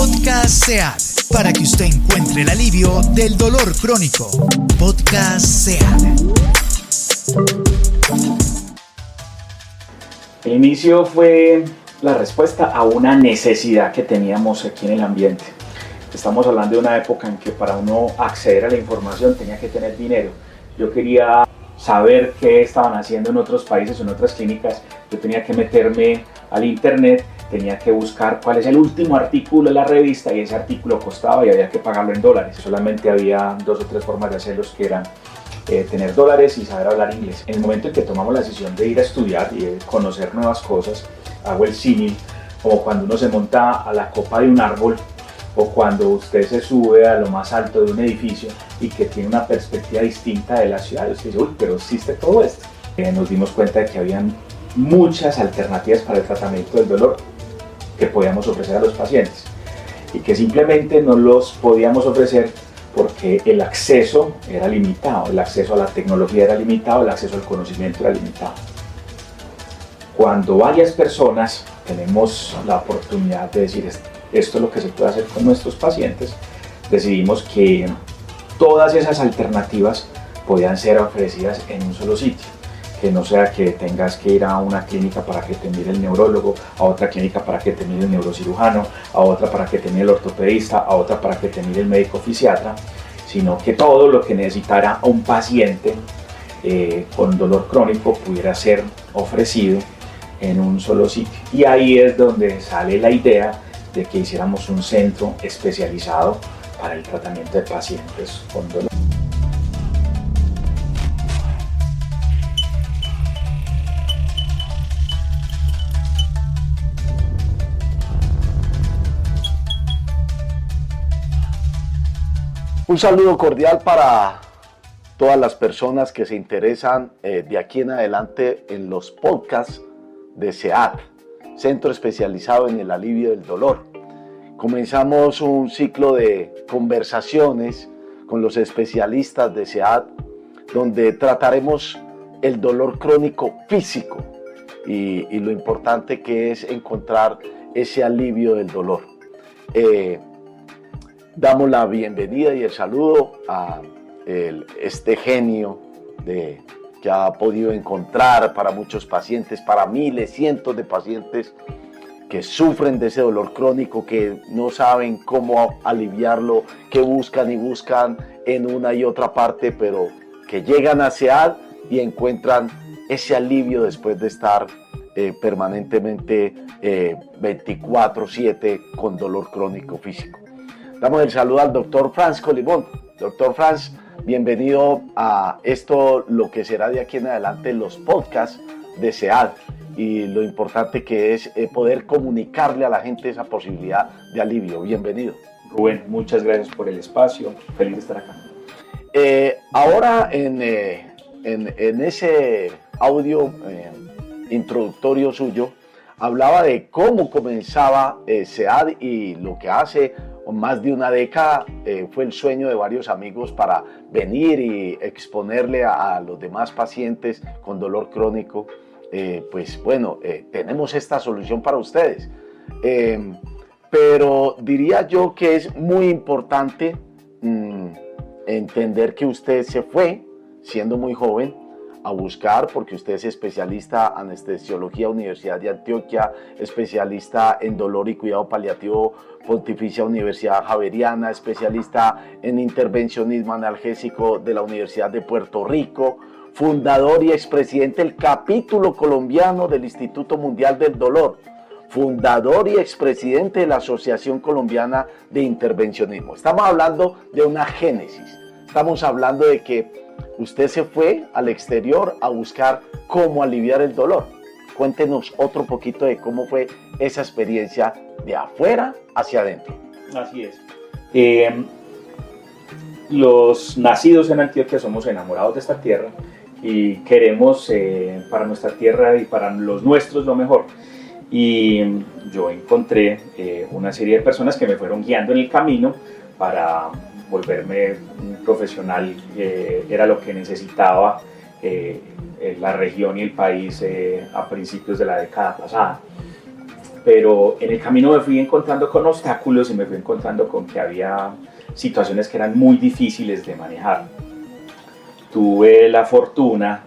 Podcast SEAT, para que usted encuentre el alivio del dolor crónico. Podcast SEAT. El inicio fue la respuesta a una necesidad que teníamos aquí en el ambiente. Estamos hablando de una época en que para uno acceder a la información tenía que tener dinero. Yo quería saber qué estaban haciendo en otros países, en otras clínicas. Yo tenía que meterme al internet, tenía que buscar cuál es el último artículo de la revista y ese artículo costaba y había que pagarlo en dólares. Solamente había 2 o 3 formas de hacerlos, que eran tener dólares y saber hablar inglés. En el momento en que tomamos la decisión de ir a estudiar y de conocer nuevas cosas, hago el símil como cuando uno se monta a la copa de un árbol o cuando usted se sube a lo más alto de un edificio y que tiene una perspectiva distinta de la ciudad. Usted dice, uy, pero existe todo esto. Nos dimos cuenta de que habían muchas alternativas para el tratamiento del dolor que podíamos ofrecer a los pacientes y que simplemente no los podíamos ofrecer porque el acceso era limitado, el acceso a la tecnología era limitado, el acceso al conocimiento era limitado. Cuando varias personas tenemos la oportunidad de decir esto es lo que se puede hacer con nuestros pacientes, decidimos que todas esas alternativas podían ser ofrecidas en un solo sitio. Que no sea que tengas que ir a una clínica para que te mire el neurólogo, a otra clínica para que te mire el neurocirujano, a otra para que te mire el ortopedista, a otra para que te mire el médico fisiatra, sino que todo lo que necesitara un paciente con dolor crónico pudiera ser ofrecido en un solo sitio. Y ahí es donde sale la idea de que hiciéramos un centro especializado para el tratamiento de pacientes con dolor. Un saludo cordial para todas las personas que se interesan de aquí en adelante en los podcasts de SEAT, Centro Especializado en el Alivio del Dolor. Comenzamos un ciclo de conversaciones con los especialistas de SEAT, donde trataremos el dolor crónico físico y lo importante que es encontrar ese alivio del dolor. Damos la bienvenida y el saludo a este genio que ha podido encontrar para muchos pacientes, para miles, cientos de pacientes que sufren de ese dolor crónico, que no saben cómo aliviarlo, que buscan y buscan en una y otra parte, pero que llegan a SEAT y encuentran ese alivio después de estar permanentemente 24/7 con dolor crónico físico. Damos el saludo al doctor Franz Colimón. Doctor Franz, bienvenido a esto, lo que será de aquí en adelante los podcasts de SEAT y lo importante que es poder comunicarle a la gente esa posibilidad de alivio. Bienvenido. Rubén, muchas gracias por el espacio, feliz de estar acá. Ahora en ese audio introductorio suyo, hablaba de cómo comenzaba SEAT y lo que hace más de una década fue el sueño de varios amigos para venir y exponerle a los demás pacientes con dolor crónico. Pues bueno, tenemos esta solución para ustedes. Pero diría yo que es muy importante entender que usted se fue, siendo muy joven, a buscar, porque usted es especialista en anestesiología, Universidad de Antioquia, especialista en dolor y cuidado paliativo, Pontificia Universidad Javeriana, especialista en intervencionismo analgésico de la Universidad de Puerto Rico, fundador y expresidente del capítulo colombiano del Instituto Mundial del Dolor, fundador y expresidente de la Asociación Colombiana de Intervencionismo. Estamos hablando de una génesis, estamos hablando de que usted se fue al exterior a buscar cómo aliviar el dolor. Cuéntenos otro poquito de cómo fue esa experiencia de afuera hacia adentro. Así es. Los nacidos en Antioquia somos enamorados de esta tierra y queremos para nuestra tierra y para los nuestros lo mejor. Y yo encontré una serie de personas que me fueron guiando en el camino para volverme un profesional, era lo que necesitaba la región y el país a principios de la década pasada. pero en el camino me fui encontrando con obstáculos y me fui encontrando con que había situaciones que eran muy difíciles de manejar. Tuve la fortuna,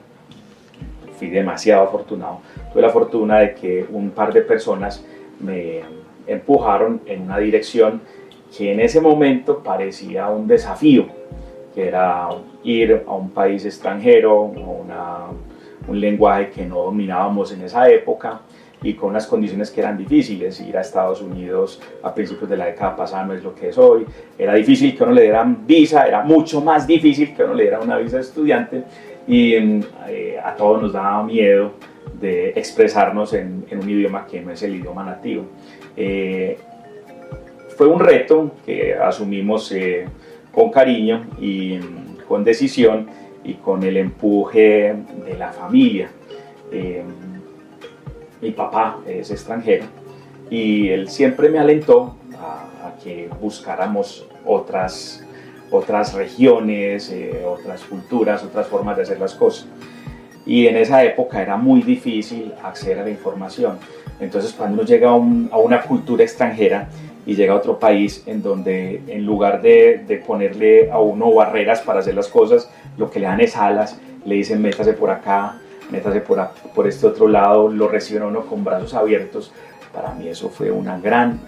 fui demasiado afortunado, tuve la fortuna de que un par de personas me empujaron en una dirección que en ese momento parecía un desafío, que era ir a un país extranjero, un lenguaje que no dominábamos en esa época y con unas condiciones que eran difíciles. Ir a Estados Unidos a principios de la década pasada no es lo que es hoy. Era difícil que uno le dieran visa, era mucho más difícil que uno le diera una visa de estudiante y a todos nos daba miedo de expresarnos en un idioma que no es el idioma nativo. Fue un reto que asumimos con cariño y con decisión y con el empuje de la familia. Mi papá es extranjero y él siempre me alentó a que buscáramos otras regiones, otras culturas, otras formas de hacer las cosas. Y en esa época era muy difícil acceder a la información. Entonces cuando uno llega a una cultura extranjera y llega a otro país en donde en lugar de ponerle a uno barreras para hacer las cosas, lo que le dan es alas, le dicen métase por acá, métase por este otro lado, lo reciben a uno con brazos abiertos. Para mí eso fue una gran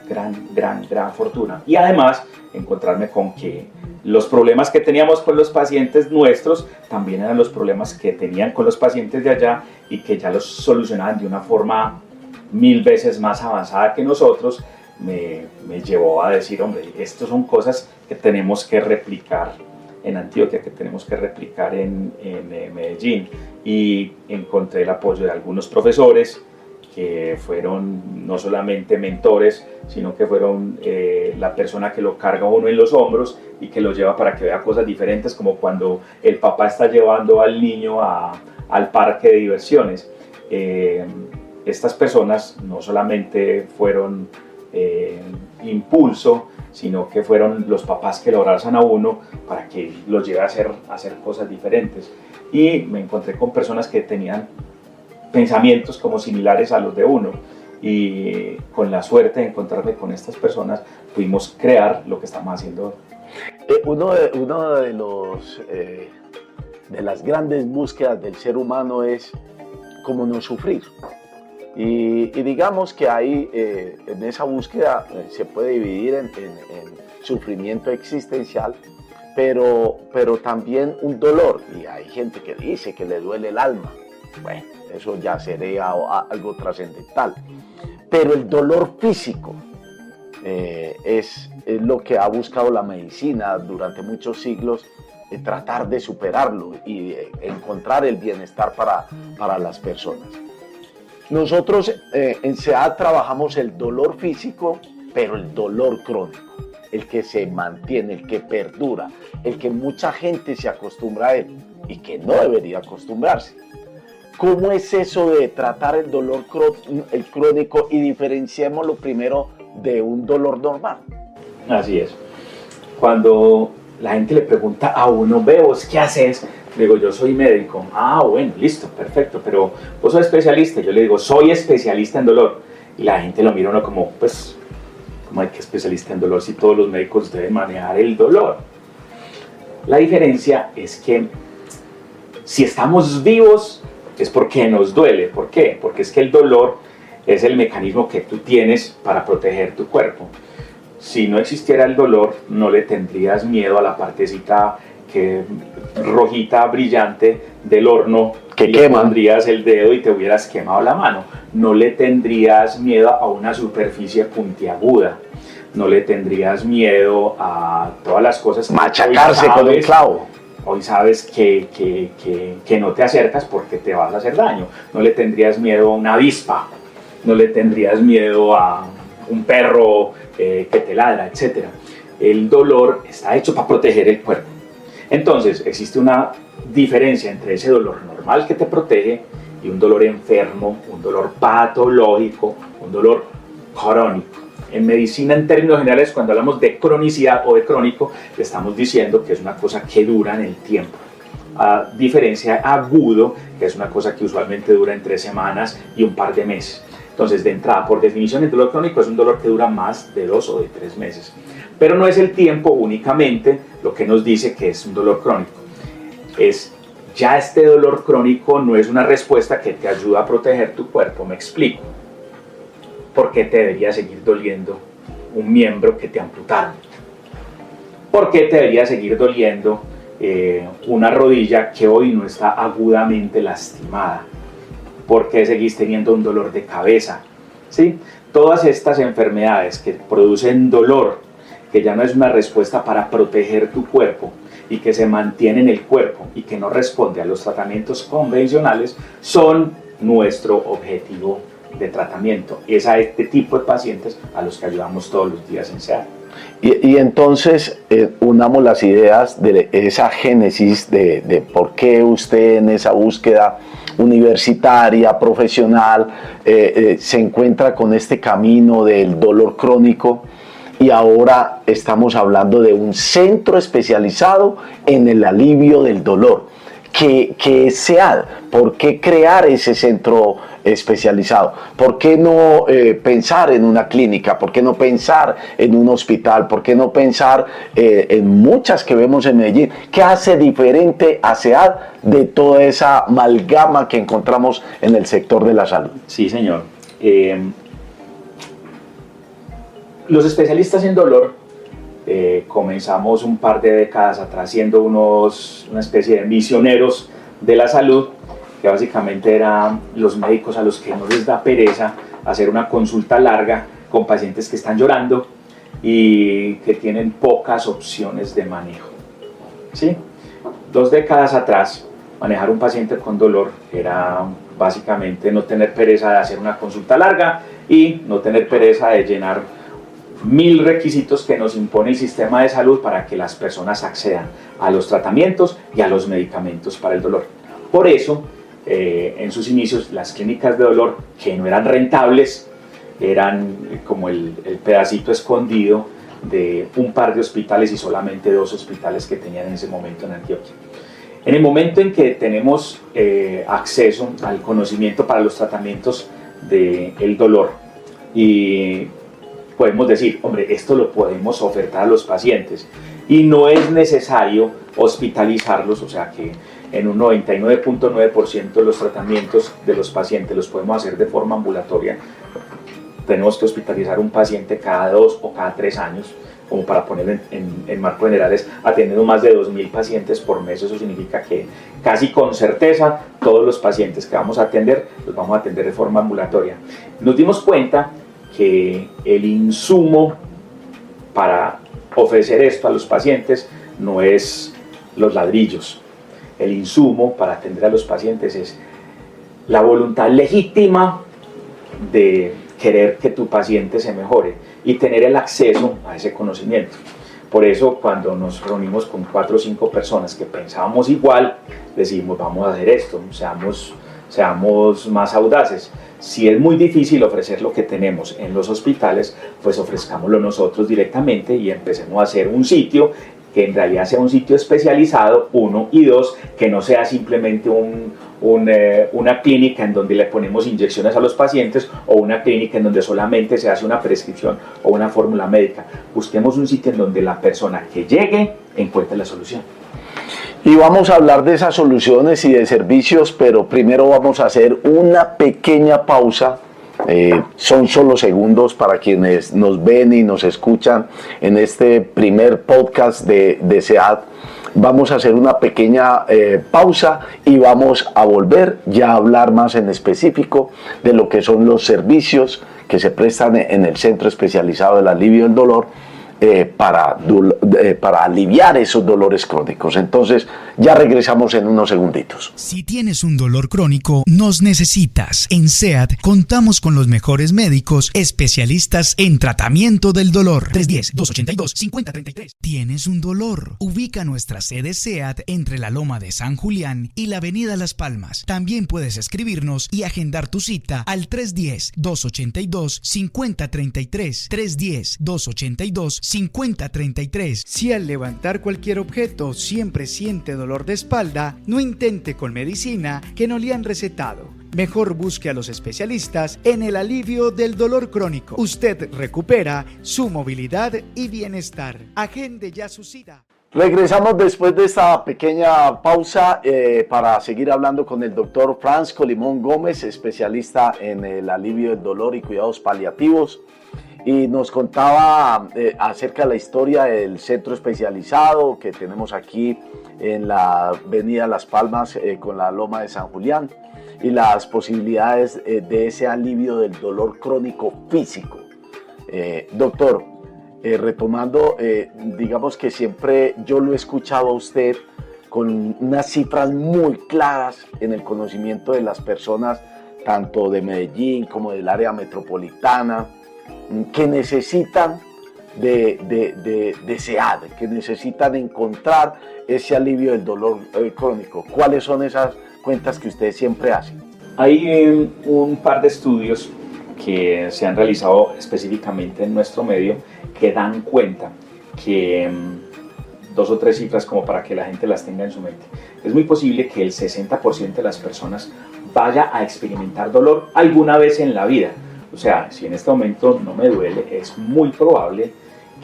fortuna. Y además encontrarme con que los problemas que teníamos con los pacientes nuestros también eran los problemas que tenían con los pacientes de allá y que ya los solucionaban de una forma 1000 veces más avanzada que nosotros. Me llevó a decir, hombre, estas son cosas que tenemos que replicar en Antioquia, que tenemos que replicar en Medellín. Y encontré el apoyo de algunos profesores que fueron no solamente mentores, sino que fueron la persona que lo carga uno en los hombros y que lo lleva para que vea cosas diferentes, como cuando el papá está llevando al niño al parque de diversiones. Estas personas no solamente fueron impulso, sino que fueron los papás que lo abrazan a uno para que los lleve a hacer cosas diferentes. Y me encontré con personas que tenían pensamientos como similares a los de uno, y con la suerte de encontrarme con estas personas pudimos crear lo que estamos haciendo. Uno de las grandes búsquedas del ser humano es cómo no sufrir. Y digamos que ahí en esa búsqueda se puede dividir en sufrimiento existencial, pero también un dolor. Y hay gente que dice que le duele el alma. Bueno, eso ya sería algo trascendental. Pero el dolor físico es lo que ha buscado la medicina durante muchos siglos, tratar de superarlo y encontrar el bienestar para las personas. Nosotros en SEAD trabajamos el dolor físico, pero el dolor crónico, el que se mantiene, el que perdura, el que mucha gente se acostumbra a él y que no debería acostumbrarse. ¿Cómo es eso de tratar el dolor crónico y diferenciémoslo primero de un dolor normal? Así es. Cuando la gente le pregunta a uno, ¿vos qué haces? Le digo, yo soy médico. Ah, bueno, listo, perfecto, pero vos sos especialista. Yo le digo, soy especialista en dolor. Y la gente lo mira a uno como, pues, ¿cómo hay que especialista en dolor si todos los médicos deben manejar el dolor? La diferencia es que si estamos vivos es porque nos duele. ¿Por qué? Porque es que el dolor es el mecanismo que tú tienes para proteger tu cuerpo. Si no existiera el dolor, no le tendrías miedo a la partecita rojita, brillante del horno que quema. Le pondrías el dedo y te hubieras quemado la mano. No le tendrías miedo a una superficie puntiaguda. No le tendrías miedo a todas las cosas. Machacarse con el clavo. Hoy sabes que no te acercas porque te vas a hacer daño. No le tendrías miedo a una avispa. No le tendrías miedo a un perro que te ladra, etc. El dolor está hecho para proteger el cuerpo. Entonces, existe una diferencia entre ese dolor normal que te protege y un dolor enfermo, un dolor patológico, un dolor crónico. En medicina, en términos generales, cuando hablamos de cronicidad o de crónico, le estamos diciendo que es una cosa que dura en el tiempo. A diferencia de agudo, que es una cosa que usualmente dura entre semanas y un par de meses. Entonces, de entrada, por definición, el dolor crónico es un dolor que dura más de 2 o de 3 meses. Pero no es el tiempo únicamente lo que nos dice que es un dolor crónico. Ya este dolor crónico no es una respuesta que te ayuda a proteger tu cuerpo. Me explico. ¿Por qué te debería seguir doliendo un miembro que te amputaron? ¿Por qué te debería seguir doliendo una rodilla que hoy no está agudamente lastimada? ¿Por qué seguís teniendo un dolor de cabeza? ¿Sí? Todas estas enfermedades que producen dolor, que ya no es una respuesta para proteger tu cuerpo y que se mantiene en el cuerpo y que no responde a los tratamientos convencionales, son nuestro objetivo de tratamiento. Es a este tipo de pacientes a los que ayudamos todos los días en SEAT. Y entonces unamos las ideas de esa génesis de por qué usted en esa búsqueda universitaria, profesional, se encuentra con este camino del dolor crónico, y ahora estamos hablando de un centro especializado en el alivio del dolor. ¿Qué es SEAD? ¿Por qué crear ese centro especializado? ¿Por qué no pensar en una clínica? ¿Por qué no pensar en un hospital? ¿Por qué no pensar en muchas que vemos en Medellín? ¿Qué hace diferente a SEAD de toda esa amalgama que encontramos en el sector de la salud? Sí, señor. Los especialistas en dolor comenzamos un par de décadas atrás siendo una especie de misioneros de la salud, que básicamente eran los médicos a los que no les da pereza hacer una consulta larga con pacientes que están llorando y que tienen pocas opciones de manejo. ¿Sí? 2 décadas atrás, manejar un paciente con dolor era básicamente no tener pereza de hacer una consulta larga y no tener pereza de llenar 1000 requisitos que nos impone el sistema de salud para que las personas accedan a los tratamientos y a los medicamentos para el dolor. Por eso, en sus inicios, las clínicas de dolor, que no eran rentables, eran como el pedacito escondido de un par de hospitales y solamente 2 hospitales que tenían en ese momento en Antioquia. En el momento en que tenemos acceso al conocimiento para los tratamientos del dolor y podemos decir, hombre, esto lo podemos ofertar a los pacientes y no es necesario hospitalizarlos, o sea que en un 99.9% de los tratamientos de los pacientes los podemos hacer de forma ambulatoria. Tenemos que hospitalizar un paciente cada 2 o cada 3 años, como para poner en marcos generales, atendiendo más de 2.000 pacientes por mes. Eso significa que casi con certeza todos los pacientes que vamos a atender los vamos a atender de forma ambulatoria. Nos dimos cuenta que el insumo para ofrecer esto a los pacientes no es los ladrillos. El insumo para atender a los pacientes es la voluntad legítima de querer que tu paciente se mejore y tener el acceso a ese conocimiento. Por eso, cuando nos reunimos con 4 o 5 personas que pensábamos igual, decimos, vamos a hacer esto, seamos más audaces. Si es muy difícil ofrecer lo que tenemos en los hospitales, pues ofrezcámoslo nosotros directamente y empecemos a hacer un sitio que en realidad sea un sitio especializado, 1, y 2, que no sea simplemente una clínica en donde le ponemos inyecciones a los pacientes o una clínica en donde solamente se hace una prescripción o una fórmula médica. Busquemos un sitio en donde la persona que llegue encuentre la solución. Y vamos a hablar de esas soluciones y de servicios, pero primero vamos a hacer una pequeña pausa. Son solo segundos para quienes nos ven y nos escuchan en este primer podcast de SEAD. Vamos a hacer una pequeña pausa y vamos a volver ya a hablar más en específico de lo que son los servicios que se prestan en el Centro Especializado del Alivio del Dolor para aliviar esos dolores crónicos. Entonces ya regresamos en unos segunditos. Si tienes un dolor crónico, nos necesitas. En SEAD contamos con los mejores médicos especialistas en tratamiento del dolor. 310-282-5033. ¿Tienes un dolor? Ubica nuestra sede SEAD entre la Loma de San Julián y la Avenida Las Palmas. También puedes escribirnos y agendar tu cita al 310-282-5033. 310-282-5033. 5033. Si al levantar cualquier objeto siempre siente dolor de espalda, no intente con medicina que no le han recetado. Mejor busque a los especialistas en el alivio del dolor crónico. Usted recupera su movilidad y bienestar. Agende ya su cita. Regresamos después de esta pequeña pausa para seguir hablando con el doctor Franz Colimón Gómez, especialista en el alivio del dolor y cuidados paliativos. Y nos contaba acerca de la historia del centro especializado que tenemos aquí en la avenida Las Palmas con la Loma de San Julián y las posibilidades de ese alivio del dolor crónico físico. Doctor, retomando, digamos que siempre yo lo he escuchado a usted con unas cifras muy claras en el conocimiento de las personas, tanto de Medellín como del área metropolitana, que necesitan de SEAD, que necesitan encontrar ese alivio del dolor crónico. ¿Cuáles son esas cuentas que ustedes siempre hacen? Hay un par de estudios que se han realizado específicamente en nuestro medio que dan cuenta que 2 o 3 cifras como para que la gente las tenga en su mente. Es muy posible que el 60% de las personas vaya a experimentar dolor alguna vez en la vida. O sea, si en este momento no me duele, es muy probable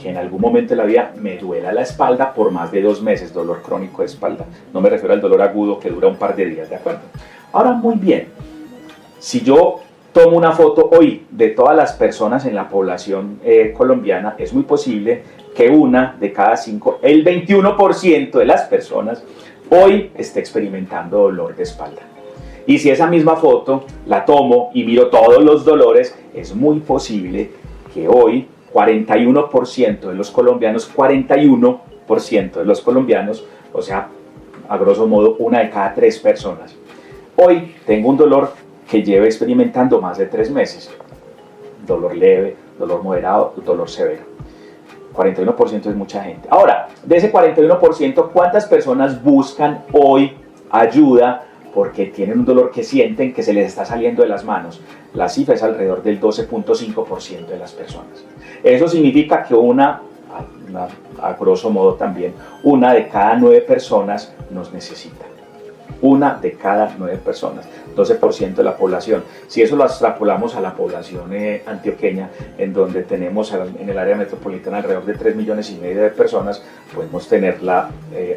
que en algún momento de la vida me duela la espalda por más de 2 meses, dolor crónico de espalda. No me refiero al dolor agudo que dura un par de días, ¿de acuerdo? Ahora, muy bien, si yo tomo una foto hoy de todas las personas en la población colombiana, es muy posible que 1 de cada 5, el 21% de las personas hoy esté experimentando dolor de espalda. Y si esa misma foto la tomo y miro todos los dolores, es muy posible que hoy 41% de los colombianos, 41% de los colombianos, o sea, a grosso modo 1 de cada 3 personas, hoy tengo un dolor que llevo experimentando más de 3 meses. Dolor leve, dolor moderado, dolor severo. 41% es mucha gente. Ahora, de ese 41%, ¿cuántas personas buscan hoy ayuda porque tienen un dolor que sienten que se les está saliendo de las manos? La cifra es alrededor del 12.5% de las personas. Eso significa que a grosso modo también, 1 de cada 9 personas nos necesita. 1 de cada 9 personas, 12% de la población. Si eso lo extrapolamos a la población antioqueña, en donde tenemos en el área metropolitana alrededor de 3,5 millones de personas, podemos tener la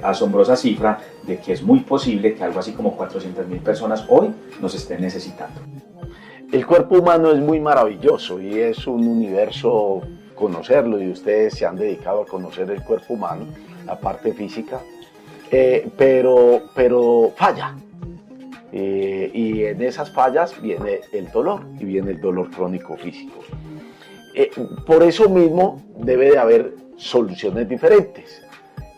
asombrosa cifra de que es muy posible que algo así como 400,000 personas hoy nos estén necesitando. El cuerpo humano es muy maravilloso y es un universo conocerlo, y ustedes se han dedicado a conocer el cuerpo humano, la parte física. Pero falla, y en esas fallas viene el dolor, y viene el dolor crónico físico. Por eso mismo debe de haber soluciones diferentes.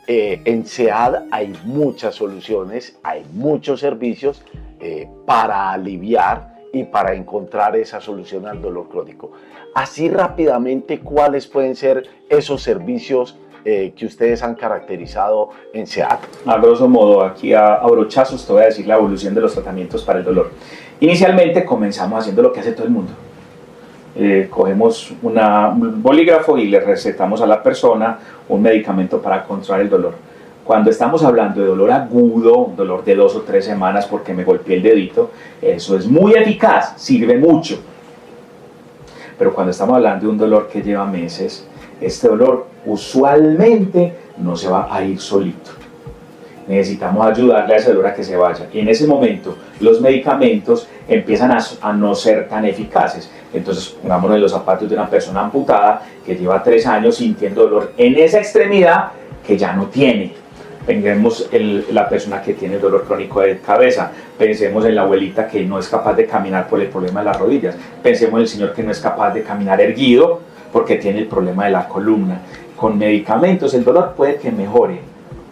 En SEAD hay muchas soluciones, hay muchos servicios para aliviar y para encontrar esa solución al dolor crónico. Así rápidamente, ¿cuáles pueden ser esos servicios que ustedes han caracterizado en SEAD? A grosso modo, aquí a brochazos te voy a decir la evolución de los tratamientos para el dolor. Inicialmente comenzamos haciendo lo que hace todo el mundo. Cogemos un bolígrafo y le recetamos a la persona un medicamento para controlar el dolor. Cuando estamos hablando de dolor agudo, un dolor de 2 o 3 semanas porque me golpeé el dedito, eso es muy eficaz, sirve mucho. Pero cuando estamos hablando de un dolor que lleva meses, este dolor usualmente no se va a ir solito. Necesitamos ayudarle a ese dolor a que se vaya. Y en ese momento los medicamentos empiezan a no ser tan eficaces. Entonces, pongámonos en los zapatos de una persona amputada que lleva 3 años sintiendo dolor en esa extremidad que ya no tiene. Pensemos en la persona que tiene dolor crónico de cabeza, pensemos en la abuelita que no es capaz de caminar por el problema de las rodillas, pensemos en el señor que no es capaz de caminar erguido porque tiene el problema de la columna. Con medicamentos el dolor puede que mejore,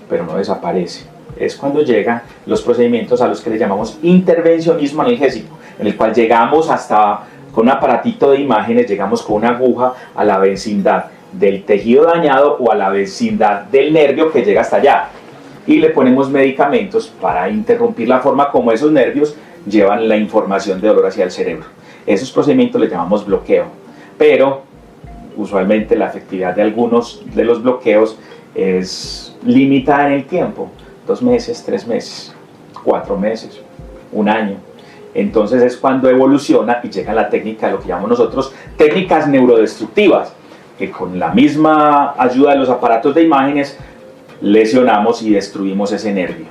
pero no desaparece. Es cuando llegan los procedimientos a los que le llamamos intervencionismo analgésico, en el cual llegamos hasta con un aparatito de imágenes, llegamos con una aguja a la vecindad del tejido dañado o a la vecindad del nervio que llega hasta allá, y le ponemos medicamentos para interrumpir la forma como esos nervios llevan la información de dolor hacia el cerebro. Esos procedimientos les llamamos bloqueo, pero usualmente la efectividad de algunos de los bloqueos es limitada en el tiempo, 2 meses, 3 meses, 4 meses, 1 año. Entonces es cuando evoluciona y llega la técnica, lo que llamamos nosotros técnicas neurodestructivas, que con la misma ayuda de los aparatos de imágenes lesionamos y destruimos ese nervio.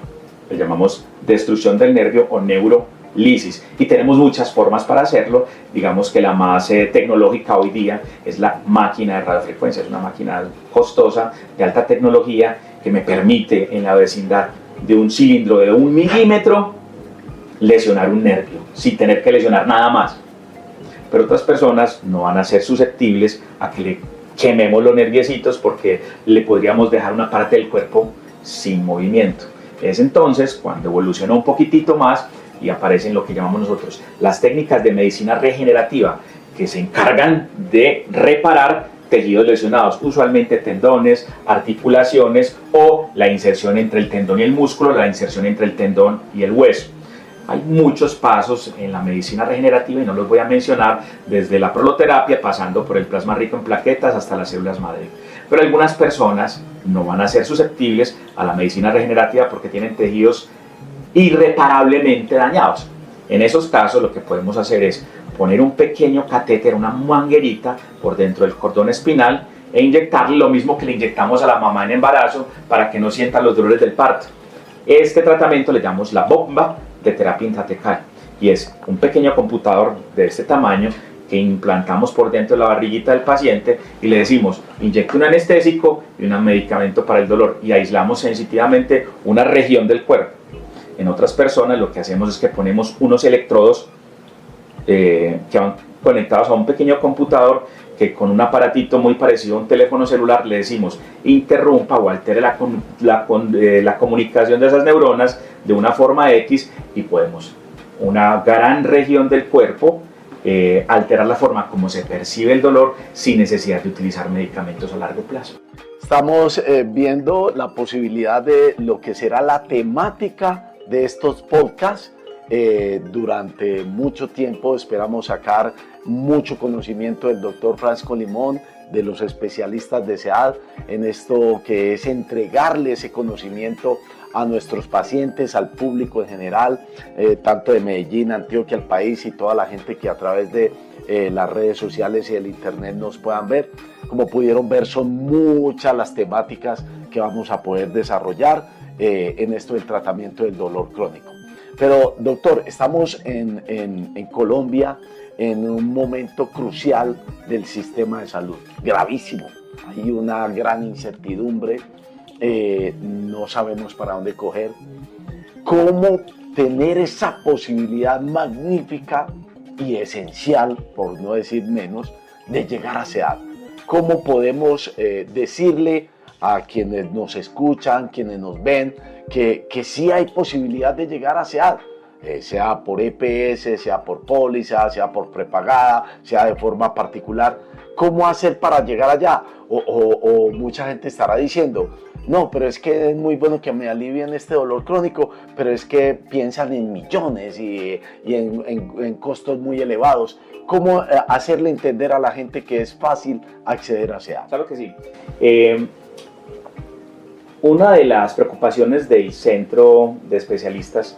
Le llamamos destrucción del nervio o neurolisis. Y tenemos muchas formas para hacerlo. Digamos que la más tecnológica hoy día es la máquina de radiofrecuencia. Es una máquina costosa, de alta tecnología, que me permite en la vecindad de un cilindro de 1 milímetro lesionar un nervio, sin tener que lesionar nada más. Pero otras personas no van a ser susceptibles a que le quememos los nerviecitos, porque le podríamos dejar una parte del cuerpo sin movimiento. Es entonces cuando evoluciona un poquitito más y aparecen lo que llamamos nosotros las técnicas de medicina regenerativa, que se encargan de reparar tejidos lesionados, usualmente tendones, articulaciones, o la inserción entre el tendón y el músculo, la inserción entre el tendón y el hueso. Hay muchos pasos en la medicina regenerativa y no los voy a mencionar, desde la proloterapia, pasando por el plasma rico en plaquetas hasta las células madre. Pero algunas personas no van a ser susceptibles a la medicina regenerativa porque tienen tejidos irreparablemente dañados. En esos casos lo que podemos hacer es poner un pequeño catéter, una manguerita por dentro del cordón espinal, e inyectarle lo mismo que le inyectamos a la mamá en embarazo para que no sienta los dolores del parto. Este tratamiento le llamamos la bomba de terapia intratecal, y es un pequeño computador de este tamaño que implantamos por dentro de la barriguita del paciente y le decimos: inyecte un anestésico y un medicamento para el dolor, y aislamos sensitivamente una región del cuerpo. En otras personas lo que hacemos es que ponemos unos electrodos que van conectados a un pequeño computador, que con un aparatito muy parecido a un teléfono celular le decimos: interrumpa o altere la comunicación de esas neuronas de una forma X, y podemos una gran región del cuerpo alterar la forma como se percibe el dolor sin necesidad de utilizar medicamentos a largo plazo. Estamos viendo la posibilidad de lo que será la temática de estos podcasts. Durante mucho tiempo esperamos sacar mucho conocimiento del doctor Francisco Limón, de los especialistas de SEAD, en esto que es entregarle ese conocimiento a nuestros pacientes, al público en general, tanto de Medellín, Antioquia, el país, y toda la gente que a través de las redes sociales y el internet nos puedan ver. Como pudieron ver, son muchas las temáticas que vamos a poder desarrollar en esto del tratamiento del dolor crónico. Pero doctor, estamos en Colombia en un momento crucial del sistema de salud, gravísimo. Hay una gran incertidumbre, no sabemos para dónde coger. ¿Cómo tener esa posibilidad magnífica y esencial, por no decir menos, de llegar a SEAD? ¿Cómo podemos decirle a quienes nos escuchan, quienes nos ven, que sí hay posibilidad de llegar a SEAD? Sea por EPS, sea por póliza, sea por prepagada, sea de forma particular. ¿Cómo hacer para llegar allá? O mucha gente estará diciendo: no, pero es que es muy bueno que me alivien este dolor crónico, pero es que piensan en millones y en costos muy elevados. ¿Cómo hacerle entender a la gente que es fácil acceder a SEAD? Claro que sí. Una de las preocupaciones del centro de especialistas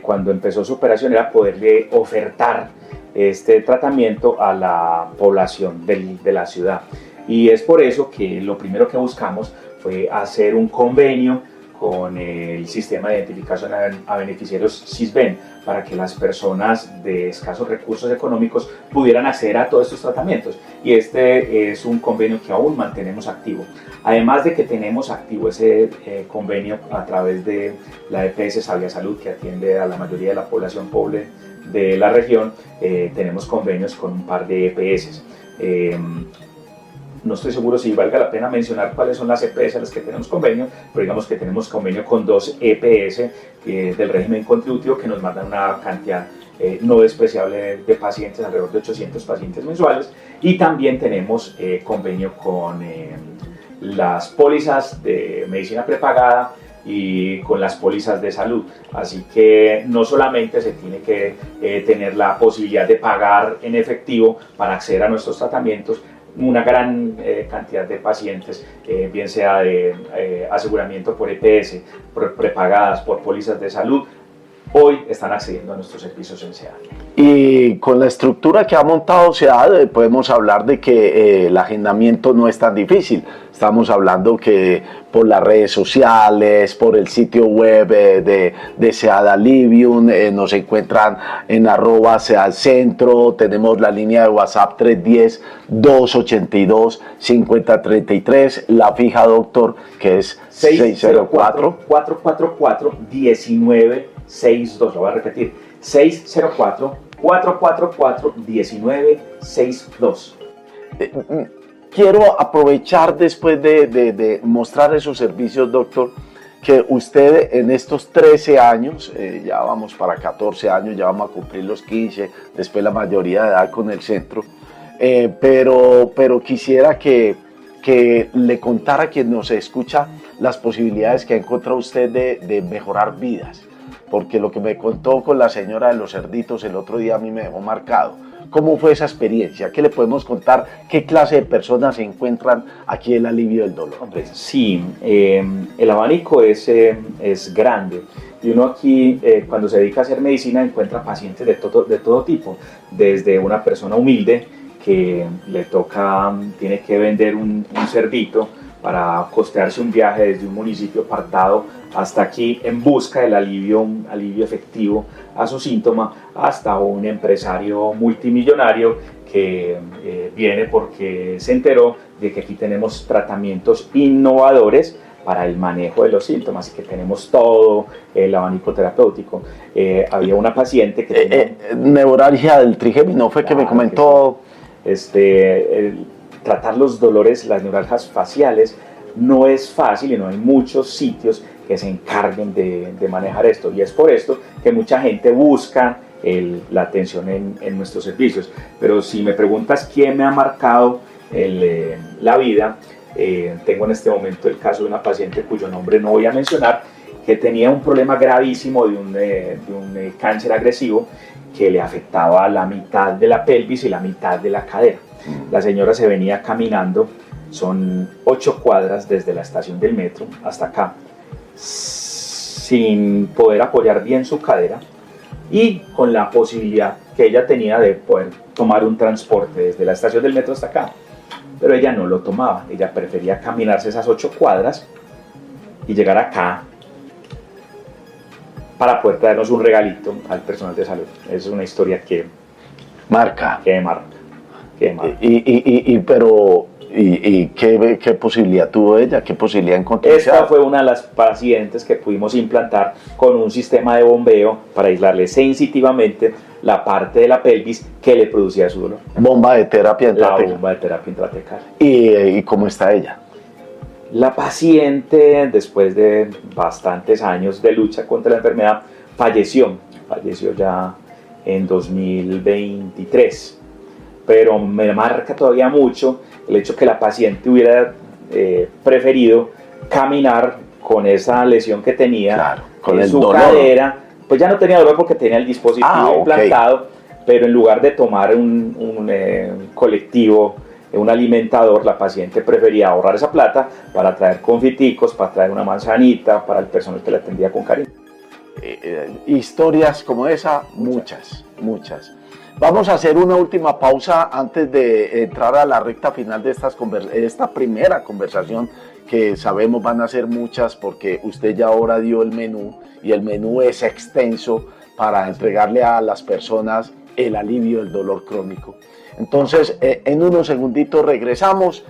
cuando empezó su operación era poderle ofertar este tratamiento a la población de la ciudad, y es por eso que lo primero que buscamos fue hacer un convenio con el sistema de identificación a beneficiarios SISBEN, para que las personas de escasos recursos económicos pudieran acceder a todos estos tratamientos, y este es un convenio que aún mantenemos activo. Además de que tenemos activo ese convenio a través de la EPS Sabia Salud, que atiende a la mayoría de la población pobre de la región, tenemos convenios con un par de EPS. No estoy seguro si valga la pena mencionar cuáles son las EPS a las que tenemos convenio, pero digamos que tenemos convenio con 2 EPS del régimen contributivo, que nos mandan una cantidad no despreciable de pacientes, alrededor de 800 pacientes mensuales, y también tenemos convenio con las pólizas de medicina prepagada y con las pólizas de salud. Así que no solamente se tiene que tener la posibilidad de pagar en efectivo para acceder a nuestros tratamientos, una gran cantidad de pacientes, bien sea de aseguramiento por EPS, prepagadas por pólizas de salud, hoy están accediendo a nuestros servicios en SEAD. Y con la estructura que ha montado SEAD, podemos hablar de que el agendamiento no es tan difícil. Estamos hablando que por las redes sociales, por el sitio web de SEAD Alivium, nos encuentran en @SEADCentro, tenemos la línea de WhatsApp 310-282-5033, la fija, doctor, que es 604-444-1962, lo voy a repetir, 604-444-1962. Quiero aprovechar después de mostrar esos servicios, doctor, que usted en estos 13 años, ya vamos para 14 años, ya vamos a cumplir los 15, después la mayoría de edad con el centro, pero quisiera que le contara a quien nos escucha las posibilidades que ha encontrado usted de mejorar vidas, porque lo que me contó con la señora de los cerditos el otro día a mí me dejó marcado. ¿Cómo fue esa experiencia? ¿Qué le podemos contar? ¿Qué clase de personas se encuentran aquí en el alivio del dolor? Hombre, sí, el abanico es grande y uno aquí cuando se dedica a hacer medicina encuentra pacientes de todo tipo, desde una persona humilde que tiene que vender un cerdito para costearse un viaje desde un municipio apartado hasta aquí en busca del un alivio efectivo a su síntoma, hasta un empresario multimillonario que viene porque se enteró de que aquí tenemos tratamientos innovadores para el manejo de los síntomas y que tenemos todo el abanico terapéutico. Había una paciente que tenía neuralgia del trigémino, fue que me comentó. Tratar los dolores, las neuralgias faciales, no es fácil y no hay muchos sitios que se encarguen de manejar esto, y es por esto que mucha gente busca la atención en nuestros servicios. Pero si me preguntas quién me ha marcado la vida, tengo en este momento el caso de una paciente cuyo nombre no voy a mencionar, que tenía un problema gravísimo de un cáncer agresivo que le afectaba la mitad de la pelvis y la mitad de la cadera. La señora se venía caminando, son 8 cuadras desde la estación del metro hasta acá, sin poder apoyar bien su cadera y con la posibilidad que ella tenía de poder tomar un transporte desde la estación del metro hasta acá. Pero ella no lo tomaba, ella prefería caminarse esas 8 cuadras y llegar acá para poder traernos un regalito al personal de salud. Es una historia que marca. ¿Y qué posibilidad tuvo ella? ¿Qué posibilidad encontró? Esta fue una de las pacientes que pudimos implantar con un sistema de bombeo para aislarle sensitivamente la parte de la pelvis que le producía su dolor. Bomba de terapia intratecal. La bomba de terapia intratecal. ¿Y cómo está ella? La paciente, después de bastantes años de lucha contra la enfermedad, falleció ya en 2023. Pero me marca todavía mucho el hecho que la paciente hubiera preferido caminar con esa lesión que tenía, claro, con en el su dolor. Cadera, pues ya no tenía dolor porque tenía el dispositivo implantado, pero en lugar de tomar un colectivo, un alimentador, la paciente prefería ahorrar esa plata para traer confiticos, para traer una manzanita, para el personal que la atendía con cariño. Historias como esa, muchas. Vamos a hacer una última pausa antes de entrar a la recta final de esta primera conversación, que sabemos van a ser muchas porque usted ya ahora dio el menú y el menú es extenso para entregarle a las personas el alivio del dolor crónico. Entonces, en unos segunditos regresamos.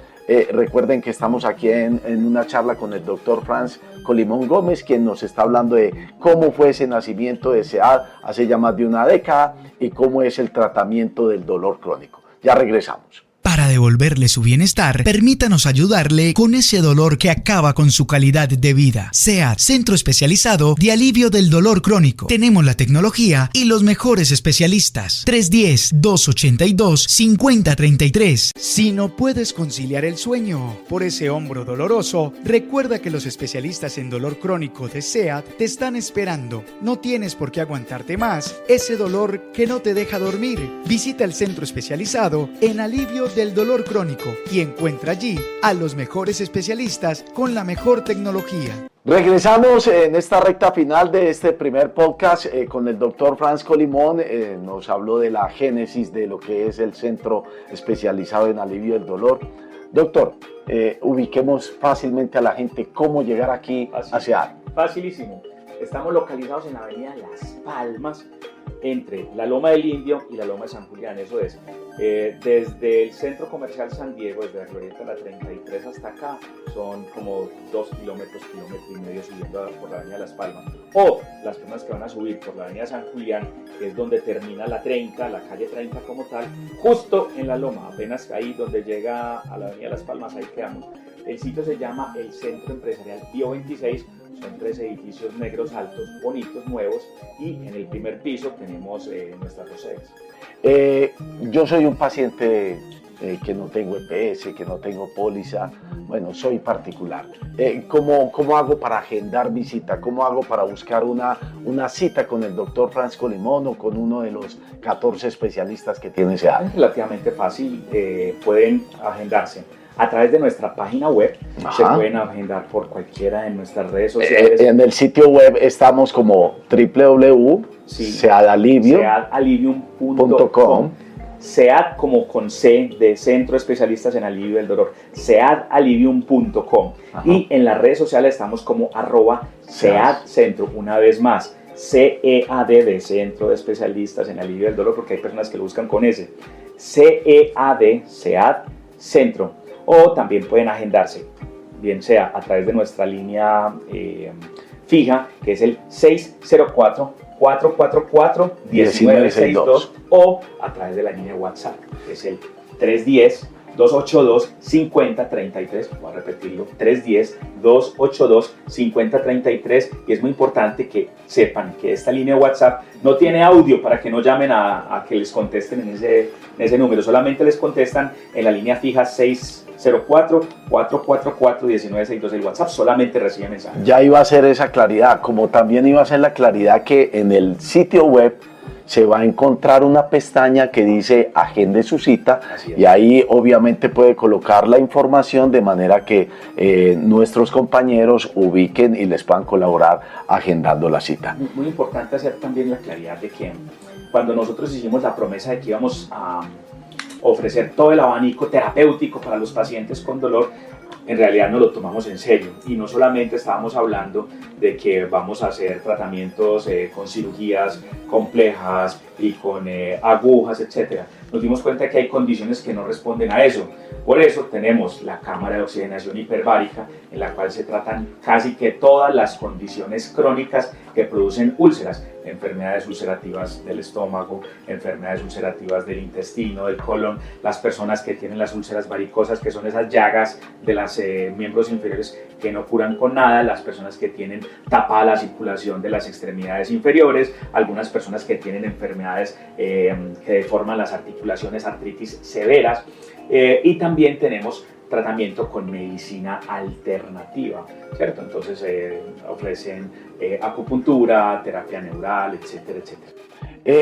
Recuerden que estamos aquí en una charla con el doctor Franz Colimón Gómez, quien nos está hablando de cómo fue ese nacimiento de SEAD hace ya más de una década y cómo es el tratamiento del dolor crónico. Ya regresamos. Para devolverle su bienestar, permítanos ayudarle con ese dolor que acaba con su calidad de vida. SEAD, Centro Especializado de Alivio del Dolor Crónico. Tenemos la tecnología y los mejores especialistas. 310-282-5033. Si no puedes conciliar el sueño por ese hombro doloroso, recuerda que los especialistas en dolor crónico de SEAD te están esperando. No tienes por qué aguantarte más ese dolor que no te deja dormir. Visita el Centro Especializado en Alivio del del dolor crónico y encuentra allí a los mejores especialistas con la mejor tecnología. Regresamos en esta recta final de este primer podcast con el doctor Francisco Limón. Nos habló de la génesis de lo que es el Centro Especializado en Alivio del Dolor. Doctor, ubiquemos fácilmente a la gente cómo llegar aquí a SEAD. Facilísimo. Estamos localizados en la avenida Las Palmas, entre la Loma del Indio y la Loma de San Julián. Eso es, desde el Centro Comercial San Diego, desde la Glorieta de la 33 hasta acá, son como 2 kilómetros y medio subiendo por la avenida Las Palmas. O las personas que van a subir por la avenida San Julián, que es donde termina la 30, la calle 30 como tal, justo en la Loma, apenas ahí donde llega a la avenida Las Palmas, ahí quedamos. El sitio se llama el Centro Empresarial Bio 26. Son 3 edificios negros altos, bonitos, nuevos, y en el primer piso tenemos nuestras dos sedes. Yo soy un paciente que no tengo EPS, que no tengo póliza, bueno, soy particular. ¿Cómo hago para agendar mi cita? ¿Cómo hago para buscar una cita con el doctor Francisco Limón o con uno de los 14 especialistas que tiene SEAD? Es relativamente fácil, pueden agendarse a través de nuestra página web. Se pueden agendar por cualquiera de nuestras redes sociales. En el sitio web estamos como www.seadalivium.com. SEAD como con C de Centro Especialistas en Alivio del Dolor, seadalivium.com. Y en las redes sociales estamos como @SEADCentro, una vez más, CEAD de Centro de Especialistas en Alivio del Dolor, porque hay personas que lo buscan con S, CEAD, SEAD Centro. O también pueden agendarse, bien sea a través de nuestra línea fija, que es el 604-444-1962, o a través de la línea WhatsApp, que es el 310-282-5033, voy a repetirlo, 310-282-5033, y es muy importante que sepan que esta línea WhatsApp no tiene audio para que no llamen a que les contesten en ese número, solamente les contestan en la línea fija 604-444-1962. El WhatsApp solamente recibe mensajes. Ya iba a ser esa claridad, como también iba a ser la claridad que en el sitio web se va a encontrar una pestaña que dice agende su cita, y ahí obviamente puede colocar la información de manera que nuestros compañeros ubiquen y les puedan colaborar agendando la cita. Muy importante hacer también la claridad de que cuando nosotros hicimos la promesa de que íbamos a ofrecer todo el abanico terapéutico para los pacientes con dolor, en realidad no lo tomamos en serio, y no solamente estábamos hablando de que vamos a hacer tratamientos con cirugías complejas y con agujas, etc. Nos dimos cuenta que hay condiciones que no responden a eso. Por eso tenemos la cámara de oxigenación hiperbárica, en la cual se tratan casi que todas las condiciones crónicas que producen úlceras, enfermedades ulcerativas del estómago, enfermedades ulcerativas del intestino, del colon, las personas que tienen las úlceras varicosas, que son esas llagas de los miembros inferiores que no curan con nada, las personas que tienen tapada la circulación de las extremidades inferiores, algunas personas que tienen enfermedades que deforman las articulaciones, artritis severas, y también tenemos tratamiento con medicina alternativa, ¿cierto? Entonces ofrecen acupuntura, terapia neural, etcétera, etcétera.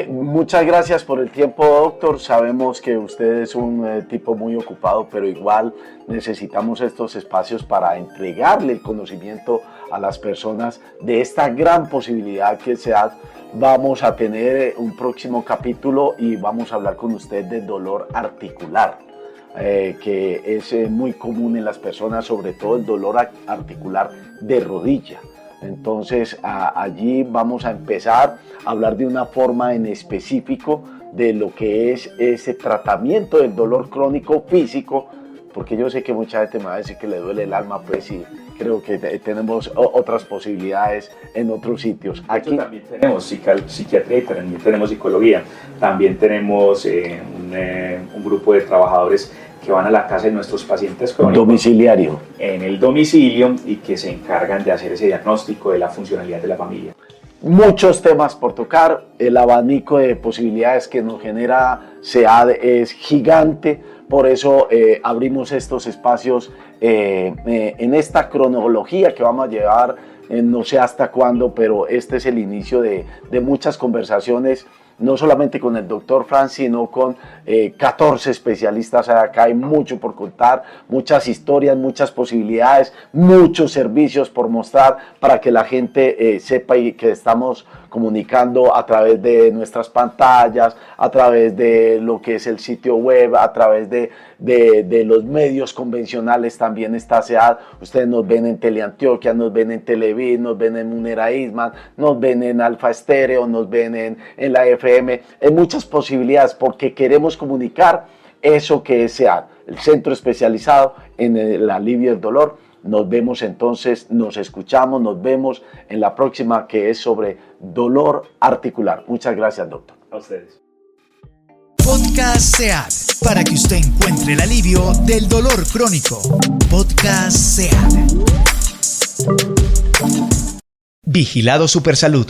Muchas gracias por el tiempo, doctor. Sabemos que usted es un tipo muy ocupado, pero igual necesitamos estos espacios para entregarle el conocimiento a las personas de esta gran posibilidad que se da. Vamos a tener un próximo capítulo y vamos a hablar con usted de dolor articular, que es muy común en las personas, sobre todo el dolor articular de rodilla. Entonces allí vamos a empezar a hablar de una forma en específico de lo que es ese tratamiento del dolor crónico físico, porque yo sé que mucha gente me va a decir que le duele el alma, pues sí, creo que tenemos otras posibilidades en otros sitios. Aquí también tenemos psiquiatría y también tenemos psicología, también tenemos un grupo de trabajadores que van a la casa de nuestros pacientes crónicos, domiciliario, en el domicilio, y que se encargan de hacer ese diagnóstico de la funcionalidad de la familia. Muchos temas por tocar, el abanico de posibilidades que nos genera SEAD es gigante, por eso abrimos estos espacios en esta cronología que vamos a llevar, no sé hasta cuándo, pero este es el inicio de muchas conversaciones no solamente con el doctor Franz, sino con 14 especialistas acá. Hay mucho por contar, muchas historias, muchas posibilidades, muchos servicios por mostrar para que la gente sepa y que estamos comunicando a través de nuestras pantallas, a través de lo que es el sitio web, a través de los medios convencionales. También está SEAD. Ustedes nos ven en Teleantioquia, nos ven en Televid, nos ven en Munera Eastman, nos ven en Alfa Estéreo, nos ven en la FM. Hay muchas posibilidades porque queremos comunicar eso que es SEAD, el centro especializado en el alivio del dolor. Nos vemos entonces, nos escuchamos, nos vemos en la próxima, que es sobre dolor articular. Muchas gracias, doctor. A ustedes. Podcast SEAD, para que usted encuentre el alivio del dolor crónico. Podcast SEAD. Vigilado Supersalud.